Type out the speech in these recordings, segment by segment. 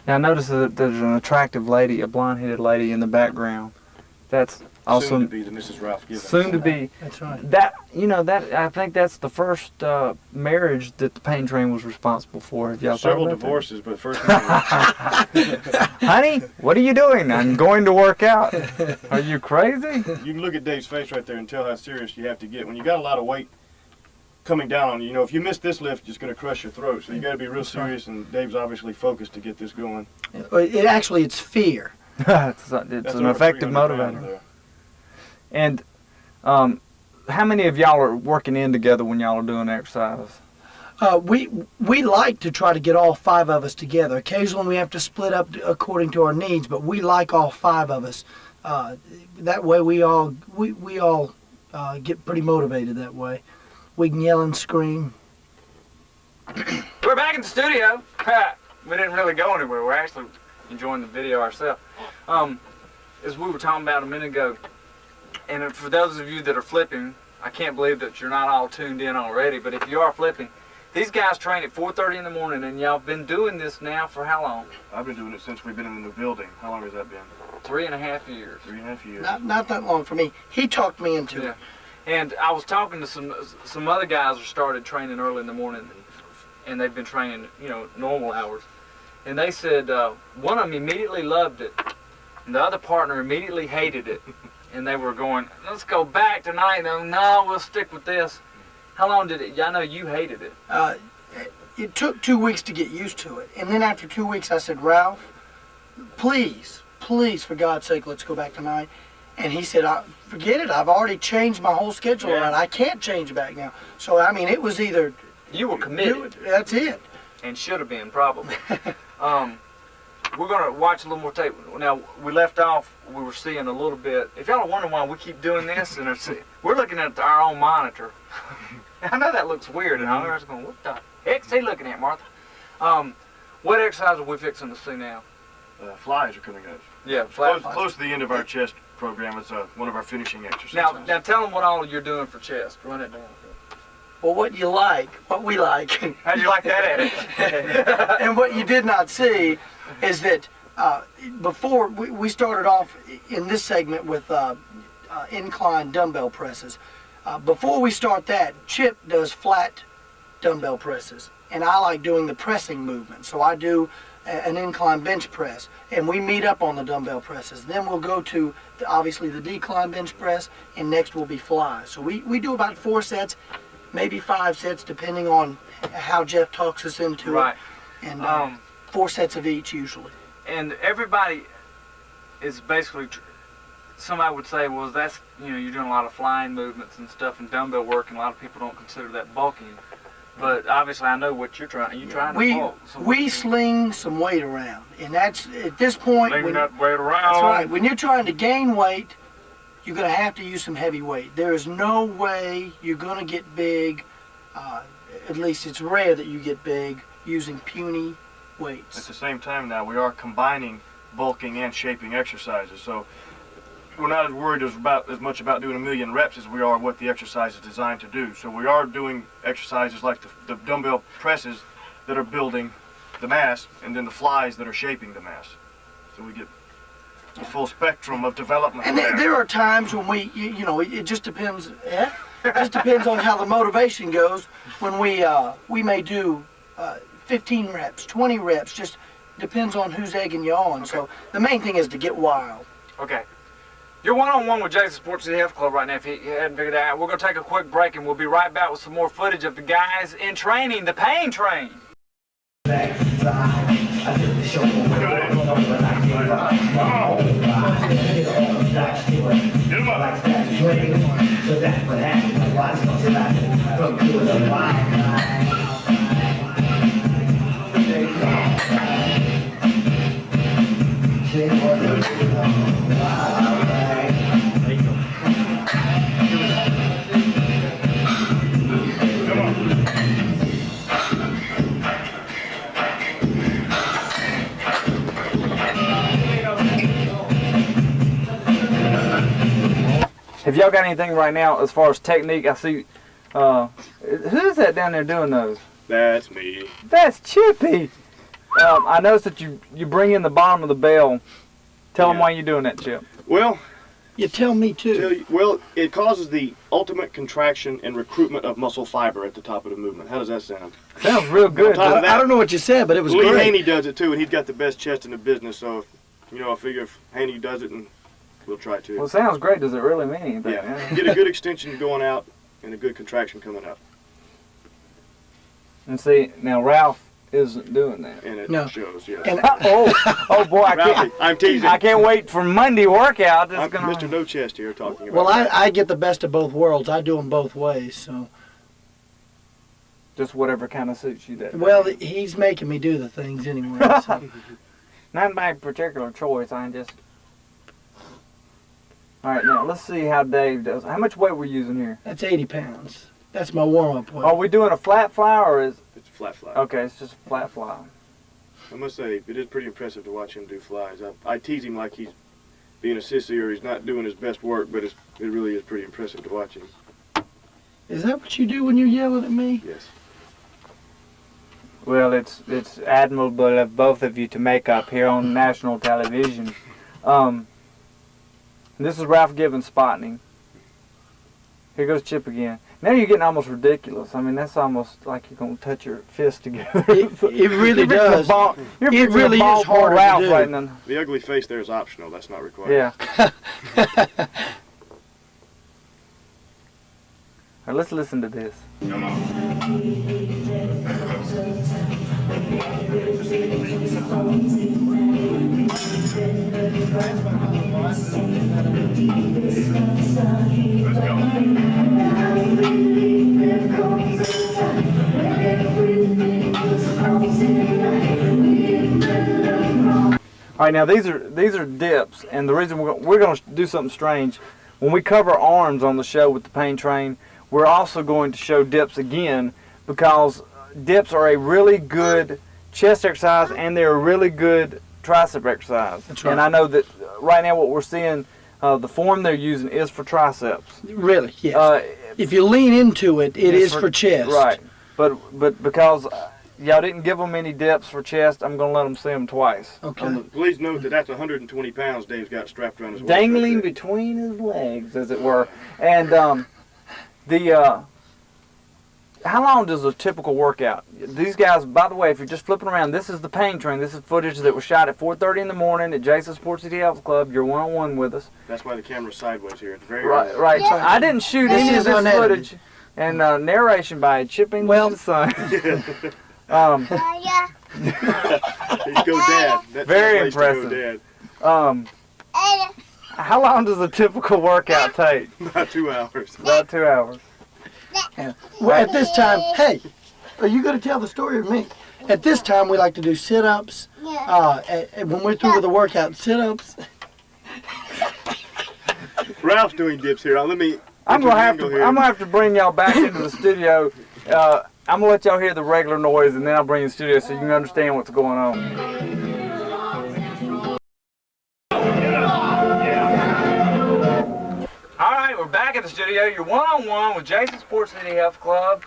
Now I notice that there's an attractive lady, a blonde-headed lady in the background. That's also soon to be the Mrs. Ralph Gibbons. Soon to be. That's right. That I think that's the first marriage that the pain train was responsible for. Have y'all Several thought about divorces, but first marriage. Honey, what are you doing? I'm going to work out. Are you crazy? You can look at Dave's face right there and tell how serious you have to get. When you got a lot of weight coming down on you, you know, if you miss this lift, it's going to crush your throat. So you got to be real serious, and Dave's obviously focused to get this going. It's fear. It's an effective motivator. And how many of y'all are working in together when y'all are doing exercises? We like to try to get all 5 of us together. Occasionally we have to split up according to our needs, but we like all 5 of us. That way we all get pretty motivated that way. We can yell and scream. We're back in the studio. We didn't really go anywhere. We're actually enjoying the video ourselves. As we were talking about a minute ago, and for those of you that are flipping, I can't believe that you're not all tuned in already, but if you are flipping, these guys train at 4:30 in the morning, and y'all been doing this now for how long? I've been doing it since we've been in the new building. How long has that been? 3.5 years. 3.5 years. Not that long for me. He talked me into it. And I was talking to some other guys who started training early in the morning, and they've been training, you know, normal hours. And they said one of them immediately loved it, and the other partner immediately hated it. And they were going, let's go back tonight. No, we'll stick with this. How long did it? I know you hated it. It took 2 weeks to get used to it. And then after 2 weeks, I said, Ralph, please, for God's sake, let's go back tonight. And he said, forget it. I've already changed my whole schedule around. I can't change back now. So, I mean, it was either... You were committed. That's it. And should have been, probably. We're going to watch a little more tape. Now, we left off, we were seeing a little bit. If y'all are wondering why we keep doing this, and we're looking at our own monitor. I know that looks weird, and I was going, what the heck's he looking at, Martha? What exercise are we fixing to see now? Flies are coming up. Yeah, flies. Close to the end of our chest program. It's one of our finishing exercises. Now tell them what all you're doing for chest. Run it down. Well, what you like, what we like. How'd you like that at? And what you did not see is that before we started off in this segment with incline dumbbell presses. Before we start that, Chip does flat dumbbell presses, and I like doing the pressing movement. So I do an incline bench press, and we meet up on the dumbbell presses. Then we'll go to obviously the decline bench press, and next will be flies. So we do about 4 sets, maybe 5 sets, depending on how Jeff talks us into it. And 4 sets of each usually. And everybody is basically, somebody would say, well, that's, you know, you're doing a lot of flying movements and stuff and dumbbell work, and a lot of people don't consider that bulking. But obviously I know what you're trying. You're trying to bulk. We sling some weight around, and that's, at this point, sling that weight around. That's right. When you're trying to gain weight, you're going to have to use some heavy weight. There is no way you're going to get big, at least it's rare that you get big, using puny weights. At the same time now, we are combining bulking and shaping exercises. So we're not as worried as much about doing 1,000,000 reps as we are what the exercise is designed to do. So we are doing exercises like the dumbbell presses that are building the mass, and then the flies that are shaping the mass. So we get the full spectrum of development. And there are times when you know, it just depends. Yeah, it just depends on how the motivation goes. When we may do 15 reps, 20 reps, just depends on who's egging you on. Okay. So the main thing is to get wild. Okay. You're one-on-one with Jason Sports City Health Club right now, if you hadn't figured that out. We're going to take a quick break, and we'll be right back with some more footage of the guys in training, the pain train. Have y'all got anything right now as far as technique? I see, who's that down there doing those? That's me. That's Chippy. I noticed that you bring in the bottom of the bell. Tell them why you're doing that, Chip. Well, You tell me too. it causes the ultimate contraction and recruitment of muscle fiber at the top of the movement. How does that sound? Sounds real good. top of I don't know what you said, but it was Lee great. Haney does it too, and he's got the best chest in the business. So, I figure if Haney does it, and we'll try it too. Well, it sounds great. Does it really mean anything? Yeah. Get a good extension going out and a good contraction coming up. And see, now Ralph isn't doing that. And it No. shows, yes. And oh boy, Ralphie, I'm teasing. I can't wait for Monday workout. I'm It's gonna... Mr. No Chest here talking about well, that. I get the best of both worlds. I do them both ways. So, Just whatever kind of suits you. That. well, he's making me do the things anyway. So. Not by particular choice. I just. All right, now let's see how Dave does. How much weight we're using here? That's 80 pounds. That's my warm-up weight. Are we doing a flat fly or is? It's a flat fly. Okay, it's just a flat fly. I must say, it is pretty impressive to watch him do flies. I tease him like he's being a sissy or he's not doing his best work, but it really is pretty impressive to watch him. Is that what you do when you're yelling at me? Yes. Well, it's admirable of both of you to make up here on national television. This is Ralph Gibbons spotting. Here goes Chip again. Now you're getting almost ridiculous. I mean, that's almost like you're going to touch your fists together. It really does. It really is hard Ralph to do. right now. The ugly face there is optional. That's not required. Yeah. All right, let's listen to this. All right, now these are dips, and the reason we're going to do something strange, when we cover arms on the show with the pain train, we're also going to show dips again, because dips are a really good chest exercise and they're a really good tricep exercise. That's right. And I know that right now what we're seeing, the form they're using is for triceps. Really, yes. If you lean into it, it is for chest. Right, but because y'all didn't give them any dips for chest, I'm going to let them see them twice. Okay. Please note that that's 120 pounds Dave's got strapped around his waist. Dangling right there. between his legs, as it were. And how long does a typical workout? These guys, by the way, if you're just flipping around, this is the pain train. This is footage that was shot at 4:30 in the morning at Jason's Sports City Health Club. You're one-on-one with us. That's why the camera's sideways here. It's very Right, right. I didn't shoot This any of is this unedited. footage. And narration by Chip English's son. He's go dad. That Very translates to impressive. Go dad. How long does a typical workout take? About 2 hours. About 2 hours. Yeah. Well, at this time, hey, are you going to tell the story or me? At this time, we like to do sit-ups. And when we're through with the workout, sit-ups. Ralph's doing dips here. Let me. I'm gonna have to bring y'all back into the studio. I'm gonna let y'all hear the regular noise, and then I'll bring you to the studio so you can understand what's going on. All right, we're back at the studio. You're one-on-one with Jason Sports City Health Club.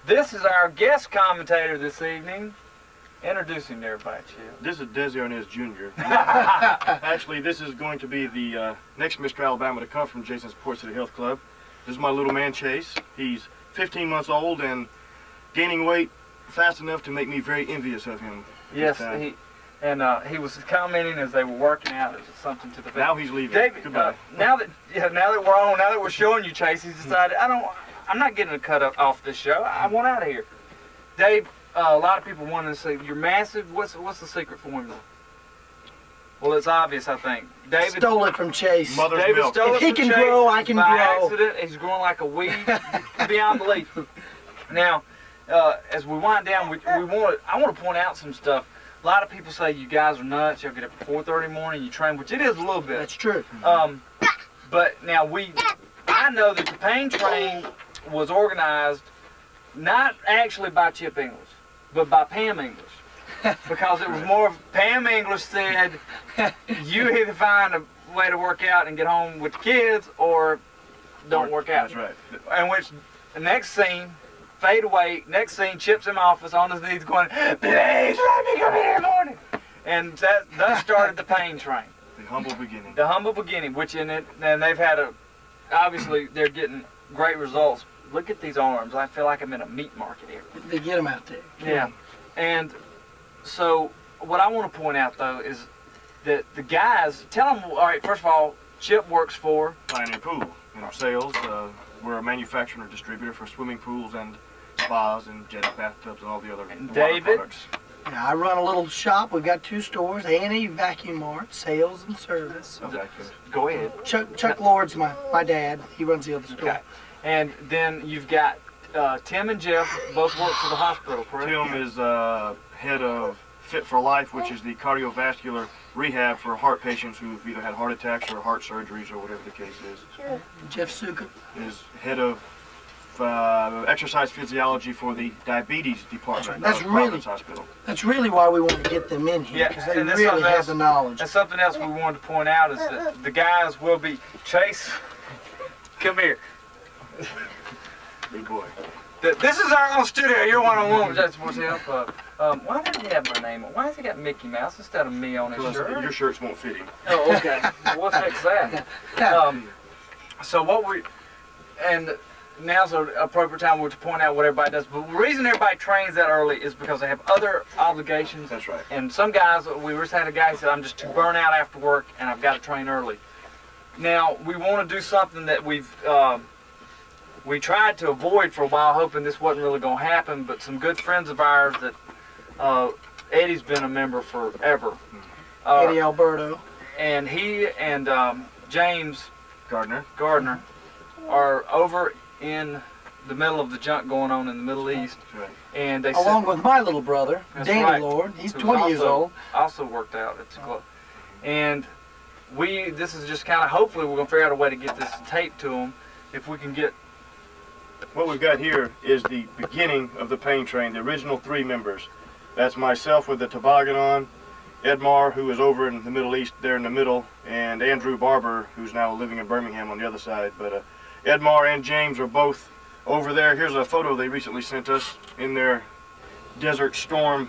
This is our guest commentator this evening. Introduce him to everybody, Chip. This is Desi Arnaz Jr. Actually, this is going to be the next Mr. Alabama to come from Jason's Sports City Health Club. This is my little man, Chase. He's 15 months old and gaining weight fast enough to make me very envious of him. Yes, he was commenting as they were working out. It was something to the effect. Now he's leaving. David, Goodbye. now that we're on, now that we're showing you Chase, he's decided I'm not getting a cut off this show. I want out of here. Dave, a lot of people want to say you're massive. What's the secret formula? Well, it's obvious, I think. David Stole it from Chase. Mother's David milk. stole If it he from can Chase grow, I can by grow. accident. He's growing like a weed, beyond belief. Now, as we wind down, I want to point out some stuff. A lot of people say you guys are nuts. You'll get up at 4:30 in the morning, you train, which it is a little bit. That's true. But now I know that the pain train was organized not actually by Chip English, but by Pam English. Because it was more of Pam English said, you either find a way to work out and get home with the kids or don't work out. That's right. In which the next scene, fade away. Next scene, Chip's in my office on his knees going, please let me come in the morning. And that started the pain train. The humble beginning. The humble beginning, which in it, and they've had obviously they're getting great results. Look at these arms. I feel like I'm in a meat market here. They get them out there. Yeah. And so what I want to point out, though, is that the guys, tell them, all right, first of all, Chip works for Pioneer Pool in our sales. We're a manufacturer and distributor for swimming pools and spas and jet bathtubs and all the other and water David. products. Yeah, I run a little shop. We've got 2 stores, A&E Vacuum Mart, sales and service. Okay. Go ahead. Chuck Lord's my dad. He runs the other store. Okay. And then you've got Tim and Jeff both work for the hospital, correct? Tim is head of Fit for Life, which is the cardiovascular rehab for heart patients who've either had heart attacks or heart surgeries or whatever the case is. Jeff Suka Is head of exercise physiology for the diabetes department That's of really- Providence Hospital. That's really why we want to get them in here, Yeah, because they and that's really something have else- the knowledge. And something else we wanted to point out is that the guys will be, Chase, come here. Big boy. This is our own studio. You're one-on-one with Jason Sports Health. Why does he have my name on? Why has he got Mickey Mouse instead of me on his Because shirt? your shirts won't fit him. Oh, okay. Well, we'll fix that. So what and now's an appropriate time to point out what everybody does. But the reason everybody trains that early is because they have other obligations. That's right. And some guys, we just had a guy who said, I'm just too burnt out after work and I've got to train early. Now, we want to do something that we tried to avoid for a while, hoping this wasn't really going to happen, but some good friends of ours that Eddie's been a member forever. Eddie Alberto. And he and James Gardner. Gardner are over in the middle of the junk going on in the Middle East. That's right. And they Along with my little brother, That's Danny right. Lord. He's who's 20 years old. Also worked out at the club. And this is just kind of, hopefully we're going to figure out a way to get this taped to them. If we can get, What we've got here is the beginning of the pain train, the original 3 members. That's myself with the toboggan on, Edmar, who is over in the Middle East there in the middle, and Andrew Barber, who's now living in Birmingham on the other side. But Edmar and James are both over there. Here's a photo they recently sent us in their Desert Storm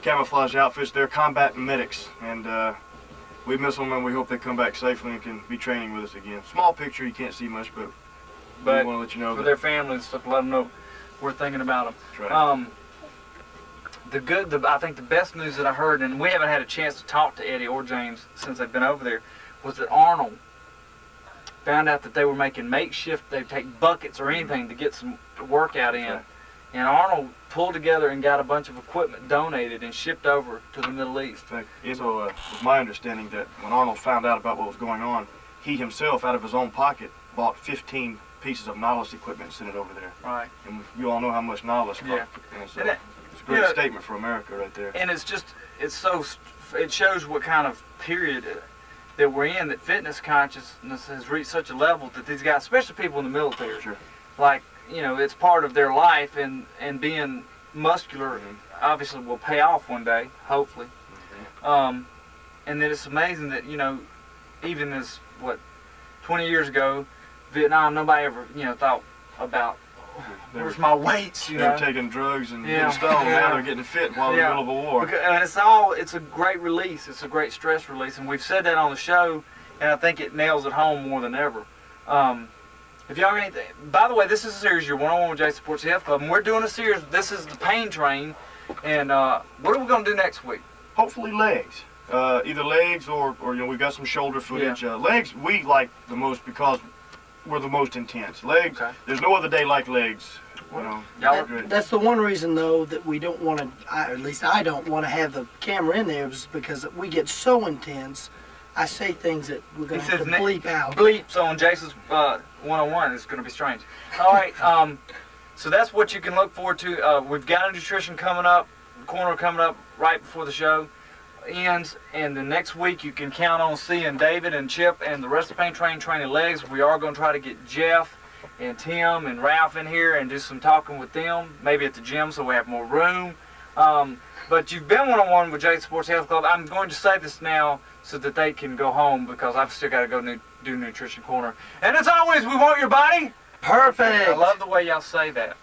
camouflage outfits. They're combat medics, and we miss them and we hope they come back safely and can be training with us again. Small picture, you can't see much, but we want to let you know for that. their families and stuff, let them know we're thinking about them. That's right. I think the best news that I heard, and we haven't had a chance to talk to Eddie or James since they've been over there, was that Arnold found out that they were making makeshift, they'd take buckets or anything to get some workout in. Right. And Arnold pulled together and got a bunch of equipment donated and shipped over to the Middle East. In fact, it was my understanding that when Arnold found out about what was going on, he himself, out of his own pocket, bought 15 pieces of Nautilus equipment and sent it over there. Right. And you all know how much Nautilus costs. Yeah. And so And it's a great statement for America right there. And it shows what kind of period that we're in, that fitness consciousness has reached such a level that these guys, especially people in the military, Sure. like, it's part of their life, and being muscular obviously will pay off one day, hopefully. And then it's amazing that, even as, 20 years ago, Vietnam, nobody ever, thought about, where's my weights, They were taking drugs and Yeah. getting stoned. Yeah. Now they're getting fit while in the Yeah. middle of a war. And it's a great release. It's a great stress release, and we've said that on the show, and I think it nails it home more than ever. If y'all got anything, by the way, this is a series, you're one-on-one with Jason Sports Health Club, and we're doing a series. This is the pain train, and what are we going to do next week? Hopefully legs. Either legs or we've got some shoulder footage. Legs we like the most because we're the most intense. Legs, Okay. there's no other day like legs. Y'all They're good. That's the one reason, though, that we don't want to, at least I don't want to have the camera in there, is because we get so intense. I say things that we're going to have to bleep out. Bleeps on Jason's one-on-one. It's going to be strange. All right, so that's what you can look forward to. We've got a nutrition corner coming up right before the show ends, and the next week you can count on seeing David and Chip and the rest of the pain train training legs. We are going to try to get Jeff and Tim and Ralph in here and do some talking with them, maybe at the gym so we have more room. But you've been one-on-one with Jason Sports Health Club. I'm going to say this now so that they can go home, because I've still got to go do Nutrition Corner. And as always, we want your body. Perfect. I love the way y'all say that.